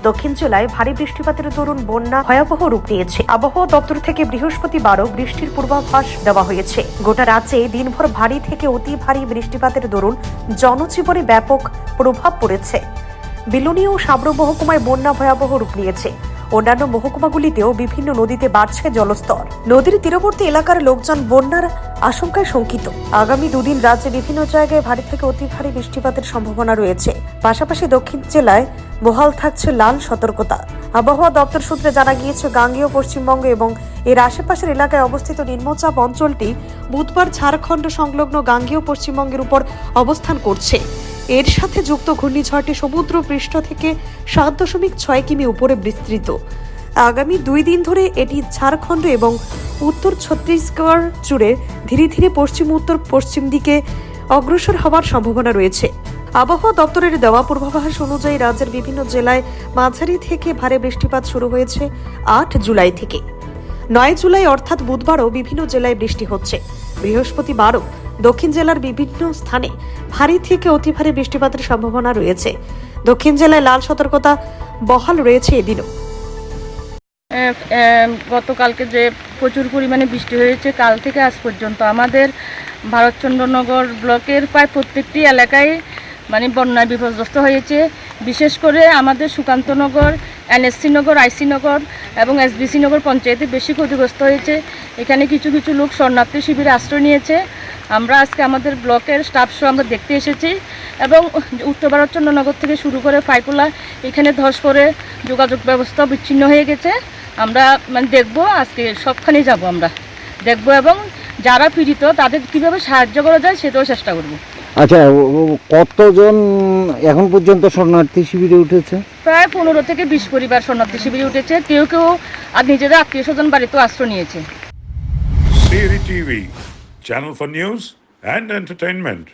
দক্ষিণ জেলায় ভারী বৃষ্টিপাতের দরুন বন্যা ভয়াবহ রূপ নিয়েছে। আবহাওয়া দপ্তর থেকে বৃহস্পতিবারও বৃষ্টির পূর্বাভাস দেওয়া হয়েছে। গোটা রাজ্যে দিনভর ভারী থেকে অতি ভারী বৃষ্টিপাতের দরুন জনজীবনে ব্যাপক প্রভাব পড়েছে। বিলুনি ও সাবরু মহকুমায় বন্যা ভয়াবহ রূপ নিয়েছে। অন্যান্য মহকুমাগুলিতেও বিভিন্ন নদীতে বাড়ছে জলস্তর। নদীর তীরবর্তী এলাকার লোকজন বন্যার আশঙ্কায় শঙ্কিত। আগামী দুদিন রাজ্যে বিভিন্ন জায়গায় ভারী থেকে অতি ভারী বৃষ্টিপাতের সম্ভাবনা রয়েছে। পাশাপাশি দক্ষিণ জেলায় বহাল থাকছে লাল সতর্কতা। আবহাওয়া দপ্তর সূত্রে জানা গিয়েছে, গাঙ্গেয় পশ্চিমবঙ্গ এবং এর আশেপাশের এলাকায় অবস্থিত নিম্নচাপ অঞ্চলটি বুধবার ঝাড়খণ্ড সংলগ্ন গাঙ্গেয় পশ্চিমবঙ্গের উপর অবস্থান করছে। এর সাথে যুক্ত ঘূর্ণিঝড়টি সমুদ্র পৃষ্ঠ থেকে 7.6 কিমি উপরে বিস্তৃত। আগামী 2 দিন ধরে এটি ঝাড়খণ্ড এবং উত্তর ছত্তিশগড় জুড়ে ধীরে ধীরে পশ্চিম উত্তর পশ্চিম দিকে অগ্রসর হওয়ার সম্ভাবনা রয়েছে। আবহাওয়া দপ্তরের দেওয়া পূর্বাভাস অনুযায়ী রাজ্যের বিভিন্ন জেলায় মাঝারি থেকে ভারী বৃষ্টিপাত শুরু হয়েছে 8 জুলাই থেকে। 9 জুলাই অর্থাৎ বুধবারও বিভিন্ন জেলায় বৃষ্টি হচ্ছে। বৃহস্পতিবারও দক্ষিণ জেলার বিভিন্ন স্থানে ভারী থেকে অতি ভারী বৃষ্টিপাতের সম্ভাবনা রয়েছে। দক্ষিণ জেলায় লাল সতর্কতা বহাল রয়েছে এদিনও। গতকালকে যে প্রচুর পরিমাণে বৃষ্টি হয়েছে, কাল থেকে আজ পর্যন্ত আমাদের ভারতচন্দ্রনগর ব্লকের প্রায় প্রত্যেকটি এলাকায় বন্যায় বিপর্যস্ত হয়েছে। বিশেষ করে আমাদের সুকান্তনগর, এনএসসি নগর, আইসি নগর এবং এসবিসি নগর পঞ্চায়েতে বেশি ক্ষতিগ্রস্ত হয়েছে। এখানে কিছু কিছু লোক শরণার্থী শিবিরে আশ্রয় নিয়েছে। আমরা আজকে আমাদের ব্লকের স্টাফ সহ আমরা দেখতে এসেছি এবং উত্তর ভারতচন্দ্রনগর থেকে শুরু করে পাইপুলা এখানে ধস পড়ে যোগাযোগ ব্যবস্থা বিচ্ছিন্ন হয়ে গেছে। আমরা দেখব, আজকে সবখানে যাব, আমরা দেখব এবং যারা পীড়িত তাদের কীভাবে সাহায্য করা যায় সেটাও চেষ্টা করব। আচ্ছা, কতজন এখন পর্যন্ত শরণার্থী শিবিরে উঠেছে? প্রায় 15 থেকে 20 পরিবার শরণার্থী শিবিরে উঠেছে। কেউ কেউ আর নিজেদের আত্মীয় স্বজন বাড়িতেও আশ্রয় নিয়েছে। Siri TV, channel for news and entertainment.